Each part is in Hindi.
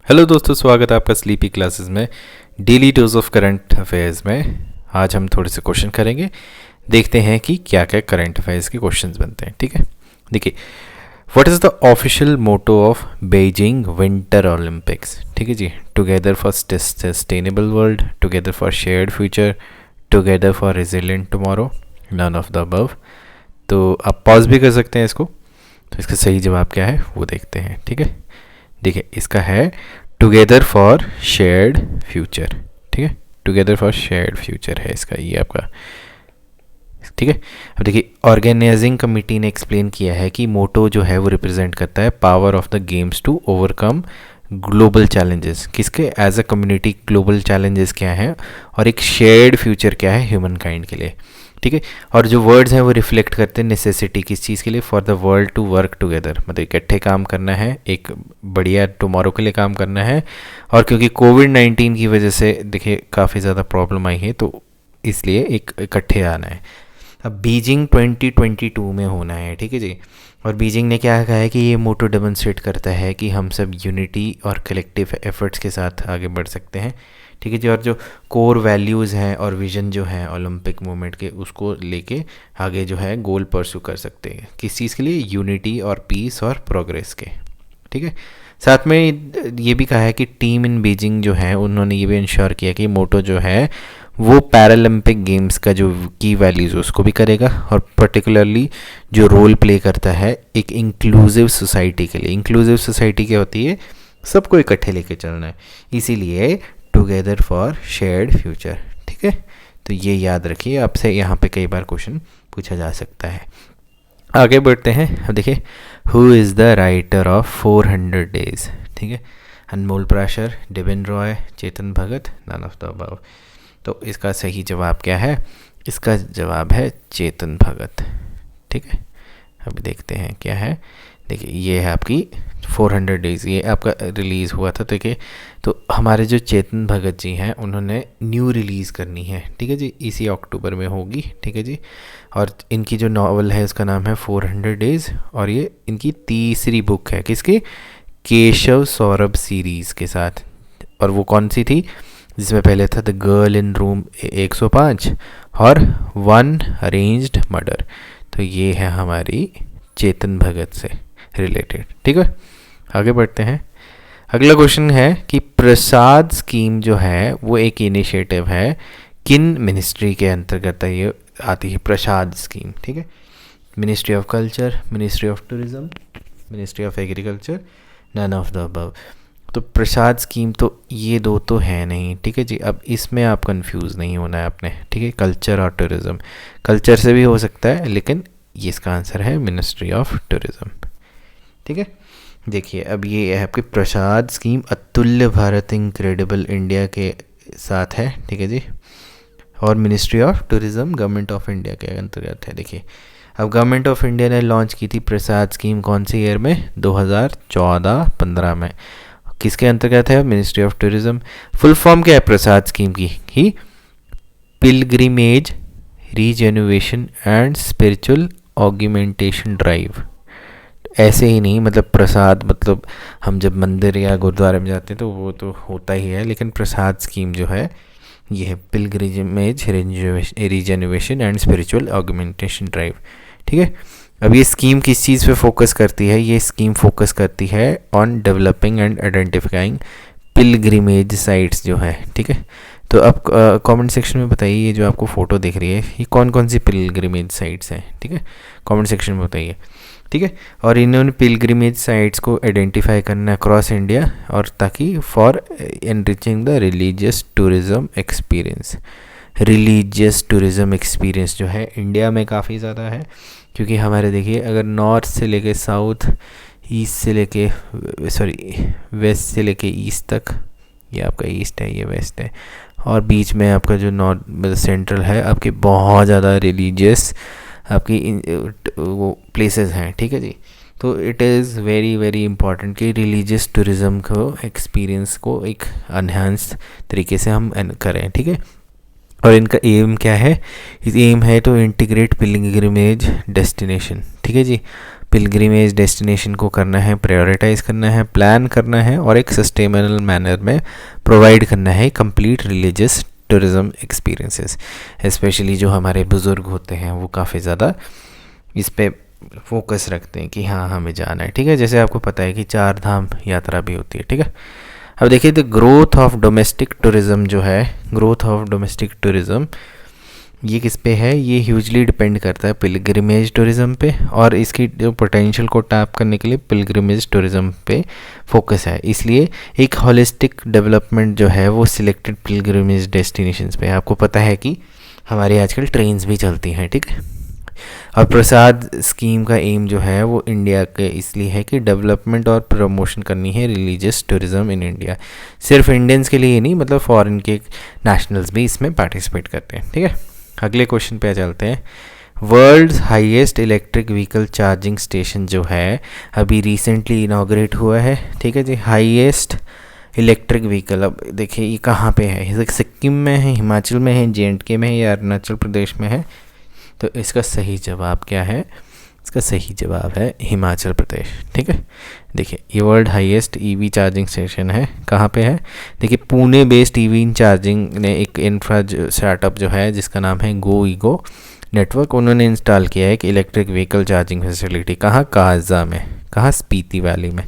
हेलो दोस्तों, स्वागत है आपका स्लीपी क्लासेस में daily dose of current affairs में। आज हम थोड़े से क्वेश्चन करेंगे, देखते हैं कि क्या क्या करंट अफेयर्स के क्वेश्चंस बनते हैं। ठीक है, देखिए, what is the official motto of Beijing winter Olympics. ठीक है जी, together for sustainable world, together for shared future, together for resilient tomorrow, none of the above. तो आप पॉज भी कर सकते हैं इसको। तो इसका सही जवाब क्या है वो देखते हैं। ठीक है, देखिए, इसका है टुगेदर फॉर शेयर्ड फ्यूचर। ठीक है, टुगेदर फॉर शेयर्ड फ्यूचर है इसका, ये आपका। ठीक है, अब देखिए, ऑर्गेनाइजिंग कमिटी ने एक्सप्लेन किया है कि मोटो जो है वो रिप्रेजेंट करता है power of the games to overcome global challenges. किसके? As a community global challenges क्या है, और एक शेयर्ड फ्यूचर क्या है ह्यूमन काइंड के लिए। ठीक है, और जो वर्ड्स हैं वो रिफ्लेक्ट करते हैं नेसेसिटी किस चीज़ के लिए, for the world to work together, मतलब इकट्ठे काम करना है, एक बढ़िया टुमारो के लिए काम करना है। और क्योंकि कोविड-19 की वजह से देखिए काफ़ी ज़्यादा प्रॉब्लम आई है, तो इसलिए एक इकट्ठे आना है। अब बीजिंग 2022 में होना है। ठीक है जी, और बीजिंग ने क्या कहा है कि ये मोटो डेमोन्स्ट्रेट करता है कि हम सब यूनिटी और कलेक्टिव एफर्ट्स के साथ आगे बढ़ सकते हैं। ठीक है जी, और जो कोर वैल्यूज़ हैं और विजन जो है ओलंपिक मूवमेंट के, उसको लेके आगे जो है गोल परस्यू कर सकते हैं। किस चीज़ के लिए? यूनिटी और पीस और प्रोग्रेस के। ठीक है, साथ में ये भी कहा है कि टीम इन बीजिंग जो है उन्होंने ये भी इंश्योर किया कि मोटो जो है वो पैरालंपिक गेम्स का जो की वैल्यूज़ उसको भी करेगा, और पर्टिकुलरली जो रोल प्ले करता है एक इंक्लूसिव सोसाइटी के लिए। इंक्लूसिव सोसाइटी क्या होती है? सबको इकट्ठे लेके चलना है, इसीलिए टुगेदर फॉर शेयर्ड फ्यूचर। ठीक है, तो ये याद रखिए, आपसे यहाँ पे कई बार क्वेश्चन पूछा जा सकता है। आगे बढ़ते हैं। अब देखिए, who is the writer of 400 days. ठीक है, अनमोल Prashar, डिबिन Roy, Chetan Bhagat, none of the above. तो इसका सही जवाब क्या है? इसका जवाब है चेतन भगत। ठीक है, अभी देखते हैं क्या है। देखिए, ये है आपकी 400 डेज़, ये आपका रिलीज़ हुआ था। देखिए, तो हमारे जो चेतन भगत जी हैं उन्होंने न्यू रिलीज़ करनी है। ठीक है जी, इसी अक्टूबर में होगी। ठीक है जी, और इनकी जो नावल है उसका नाम है 400 डेज़, और ये इनकी तीसरी बुक है। किसकी? केशव सौरभ सीरीज़ के साथ। और वो कौन सी थी? जिसमें पहले था द गर्ल इन रूम 105 और वन अरेंज्ड मर्डर। तो ये है हमारी चेतन भगत से रिलेटेड। ठीक है, आगे बढ़ते हैं। अगला क्वेश्चन है कि प्रसाद स्कीम जो है वो एक इनिशिएटिव है, किन मिनिस्ट्री के अंतर्गत ये आती है प्रसाद स्कीम। ठीक है, ministry of culture, ministry of tourism, ministry of agriculture, none of the above. तो प्रसाद स्कीम तो ये दो तो है नहीं। ठीक है जी, अब इसमें आप कंफ्यूज नहीं होना है आपने। ठीक है, कल्चर और टूरिज्म, कल्चर से भी हो सकता है, लेकिन ये इसका आंसर है मिनिस्ट्री ऑफ टूरिज्म। ठीक है, देखिए, अब ये है आपकी प्रसाद स्कीम अतुल्य भारत इनक्रेडिबल इंडिया के साथ है। ठीक है जी, और ministry of tourism government of India के अंतर्गत है। देखिए, अब गवर्नमेंट ऑफ इंडिया ने लॉन्च की थी प्रसाद स्कीम कौन से ईयर में? 2014-15 में। किसके अंतर्गत है? Ministry of tourism. Full form क्या है प्रसाद स्कीम की? ही pilgrimage rejuvenation and spiritual augmentation drive. ऐसे ही नहीं, मतलब प्रसाद, मतलब हम जब मंदिर या गुरुद्वारे में जाते हैं तो वो तो होता ही है, लेकिन प्रसाद स्कीम जो है ये है pilgrimage rejuvenation and spiritual augmentation drive. ठीक है, अब ये स्कीम किस चीज़ पे फोकस करती है? ये स्कीम फोकस करती है on developing and identifying pilgrimage sites जो है। ठीक है, तो अब कमेंट सेक्शन में बताइए, ये जो आपको फ़ोटो दिख रही है ये कौन कौन सी पिलग्रिमेज साइट्स हैं। ठीक है, कमेंट सेक्शन में बताइए। ठीक है, और इन्होंने पिलग्रिमेज साइट्स को आइडेंटिफाई करना अक्रॉस इंडिया, और ताकि for enriching the religious tourism experience. Religious tourism experience जो है इंडिया में काफ़ी ज़्यादा है, क्योंकि हमारे देखिए, अगर नॉर्थ से लेके साउथ, ईस्ट से लेके वेस्ट से लेके ईस्ट तक, ये आपका ईस्ट है, ये वेस्ट है, और बीच में आपका जो नॉर्थ मतलब सेंट्रल है, आपके बहुत ज़्यादा रिलीजियस आपकी वो प्लेसेस हैं। ठीक है जी, तो it is very very important कि रिलीजियस टूरिज़्म को एक्सपीरियंस को एक एनहांस तरीके से हम करें। ठीक है, और इनका एम क्या है? इस एम है टू इंटीग्रेट पिलग्रिमेज डेस्टिनेशन। ठीक है जी, पिलग्रिमेज डेस्टिनेशन को करना है, प्रायोरिटाइज करना है, प्लान करना है और एक सस्टेनेबल मैनर में प्रोवाइड करना है complete religious tourism experiences. Specially जो हमारे बुज़ुर्ग होते हैं वो काफ़ी ज़्यादा इस पे फोकस रखते हैं कि हाँ हमें जाना है, ठीक है। जैसे आपको पता है कि 4 धाम यात्रा भी होती है, ठीक है। अब देखिए the growth of domestic tourism जो है, ग्रोथ ऑफ डोमेस्टिक टूरिज़्म ये किस पे है, ये ह्यूजली डिपेंड करता है पिलग्रिमेज टूरिज़्म पे, और इसकी जो पोटेंशियल को टैप करने के लिए पिलग्रिमेज टूरिज़्म पे फोकस है। इसलिए एक होलिस्टिक डेवलपमेंट जो है वो सिलेक्टेड पिलग्रिमेज डेस्टिनेशंस पे है। आपको पता है कि हमारी आजकल ट्रेन्स भी चलती हैं, ठीक है। और प्रसाद स्कीम का एम जो है वो इंडिया के इसलिए है कि डेवलपमेंट और प्रमोशन करनी है रिलीजियस टूरिज़्म इन इंडिया। सिर्फ इंडियंस के लिए नहीं, मतलब फॉरेन के नेशनल्स भी इसमें पार्टिसिपेट करते हैं, ठीक है। अगले क्वेश्चन पे चलते हैं। World's highest electric vehicle charging station जो है अभी रिसेंटली इनाग्रेट हुआ है, ठीक है जी। हाईएस्ट इलेक्ट्रिक व्हीकल, अब देखिए ये कहाँ पे है, सिक्किम में है, हिमाचल में है, JNK में है या अरुणाचल प्रदेश में है। तो इसका सही जवाब क्या है, इसका सही जवाब है हिमाचल प्रदेश, ठीक है। देखिए ये world highest EV charging station है, कहाँ पे है, देखिए पुणे बेस्ड EV चार्जिंग ने एक इंफ्रा स्टार्टअप जो है जिसका नाम है GoEgo नेटवर्क, उन्होंने इंस्टॉल किया है एक इलेक्ट्रिक व्हीकल चार्जिंग फैसिलिटी। कहाँ, काजा में, कहाँ, स्पीति वैली में।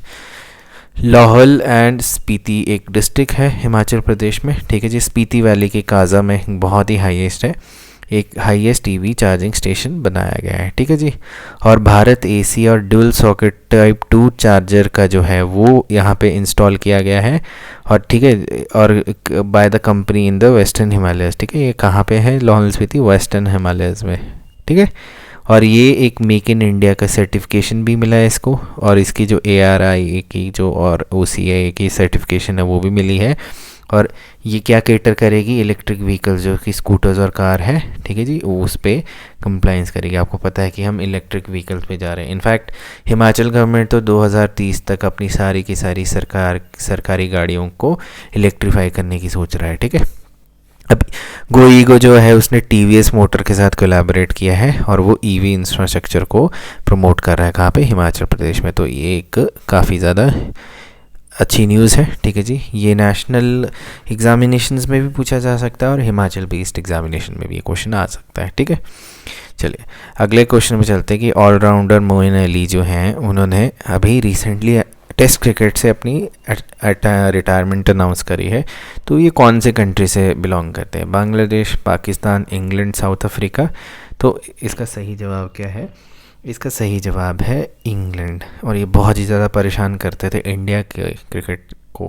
लाहौल एंड स्पीति एक डिस्ट्रिक्ट है हिमाचल प्रदेश में, ठीक है जी। स्पीति वैली के काजा में बहुत ही हाईएस्ट है, एक हाईएस्ट EV चार्जिंग स्टेशन बनाया गया है, ठीक है जी। और भारत AC और ड्यूल सॉकेट टाइप 2 चार्जर का जो है वो यहाँ पे इंस्टॉल किया गया है, और ठीक है, और by the company in the western Himalayas, ठीक है। ये कहाँ पे है, लाहौल स्पीति वेस्टर्न हिमालयस में, ठीक है। और ये एक मेक इन इंडिया का सर्टिफिकेशन भी मिला है इसको, और इसकी जो ARI की जो और OCI की सर्टिफिकेशन है वो भी मिली है। और ये क्या कैटर करेगी, इलेक्ट्रिक व्हीकल जो कि स्कूटर्स और कार है, ठीक है जी, उस पर कंप्लाइंस करेगी। आपको पता है कि हम इलेक्ट्रिक व्हीकल्स पे जा रहे हैं। इनफैक्ट हिमाचल गवर्नमेंट तो 2030 तक अपनी सारी की सारी सरकारी गाड़ियों को इलेक्ट्रीफाई करने की सोच रहा है, ठीक है। अब GoEgo जो है उसने TVS मोटर के साथ कोलैबोरेट किया है और वो EV इंफ्रास्ट्रक्चर को प्रमोट कर रहा है, कहाँ पे, हिमाचल प्रदेश में। तो ये एक काफ़ी ज़्यादा अच्छी न्यूज़ है, ठीक है जी। ये नेशनल एग्जामिनेशंस में भी पूछा जा सकता है और हिमाचल बेस्ड एग्जामिनेशन में भी ये क्वेश्चन आ सकता है, ठीक है। चलिए अगले क्वेश्चन में चलते हैं कि ऑलराउंडर मोइन अली जो हैं उन्होंने अभी रिसेंटली टेस्ट क्रिकेट से अपनी रिटायरमेंट अनाउंस करी है। तो ये कौन से कंट्री से बिलोंग करते हैं, Bangladesh, Pakistan, England, south Africa. तो इसका सही जवाब क्या है, इसका सही जवाब है इंग्लैंड। और ये बहुत ही ज़्यादा परेशान करते थे इंडिया के क्रिकेट को,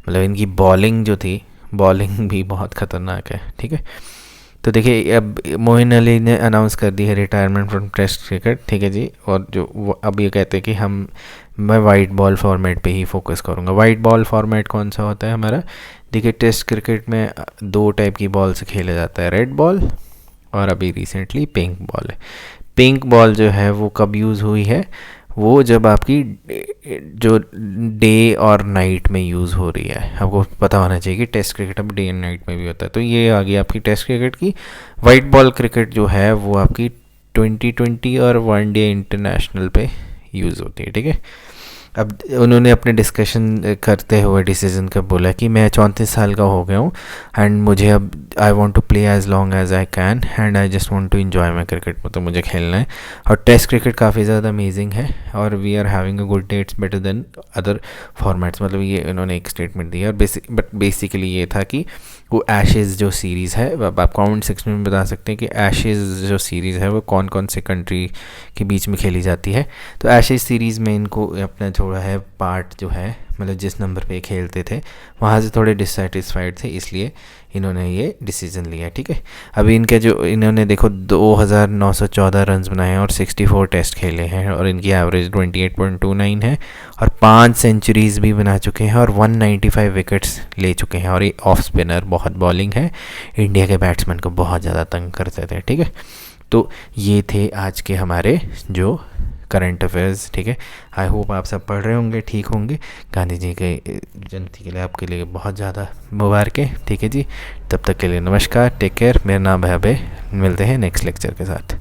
मतलब इनकी बॉलिंग जो थी, बॉलिंग भी बहुत ख़तरनाक है, ठीक है। तो देखिए अब मोइन अली ने अनाउंस कर दी है रिटायरमेंट फ्रॉम टेस्ट क्रिकेट, ठीक है जी। और जो अब ये कहते हैं कि मैं वाइट बॉल फॉर्मेट पे ही फोकस करूँगा। वाइट बॉल फॉर्मेट कौन सा होता है हमारा, देखिए टेस्ट क्रिकेट में 2 टाइप की बॉल से खेला जाता है, रेड बॉल और अभी रिसेंटली पिंक बॉल है। पिंक बॉल जो है वो कब यूज़ हुई है, वो जब आपकी जो डे और नाइट में यूज़ हो रही है। आपको पता होना चाहिए कि टेस्ट क्रिकेट अब डे एंड नाइट में भी होता है। तो ये आ गई आपकी टेस्ट क्रिकेट की। वाइट बॉल क्रिकेट जो है वो आपकी 2020 और वनडे इंटरनेशनल पे यूज़ होती है, ठीक है। अब उन्होंने अपने डिस्कशन करते हुए डिसीजन का बोला कि मैं 34 साल का हो गया हूँ एंड मुझे अब I want to play as long as I can and I just want to enjoy my cricket, मतलब मुझे खेलना है। और टेस्ट क्रिकेट काफ़ी ज़्यादा अमेजिंग है और we are having a good day, it's better than other formats, मतलब ये इन्होंने एक स्टेटमेंट दी है। और बेसिकली ये था कि वो एशेज़ जो सीरीज़ है, अब आप कमेंट सेक्शन में बता सकते हैं कि एशेज़ जो सीरीज़ है वो कौन कौन से कंट्री के बीच में खेली जाती है। तो एशेज़ सीरीज़ में इनको अपना थोड़ा है पार्ट जो है, मतलब जिस नंबर पे खेलते थे वहाँ से थोड़े डिससेटिस्फाइड थे, इसलिए इन्होंने ये डिसीजन लिया, ठीक है। अभी इनके जो इन्होंने देखो 2914 रन्स बनाए हैं और 64 टेस्ट खेले हैं और इनकी एवरेज 28.29 है और 5 सेंचुरीज़ भी बना चुके हैं और 195 विकेट्स ले चुके हैं। और ये ऑफ स्पिनर बहुत बॉलिंग है, इंडिया के बैट्समैन को बहुत ज़्यादा तंग करते थे, ठीक है। तो ये थे आज के हमारे जो करंट अफेयर्स, ठीक है। आई होप आप सब पढ़ रहे होंगे, ठीक होंगे। गांधी जी के जयंती के लिए आपके लिए बहुत ज़्यादा मुबारकें, ठीक है जी। तब तक के लिए नमस्कार, टेक केयर। मेरा नाम है अभय, मिलते हैं नेक्स्ट लेक्चर के साथ।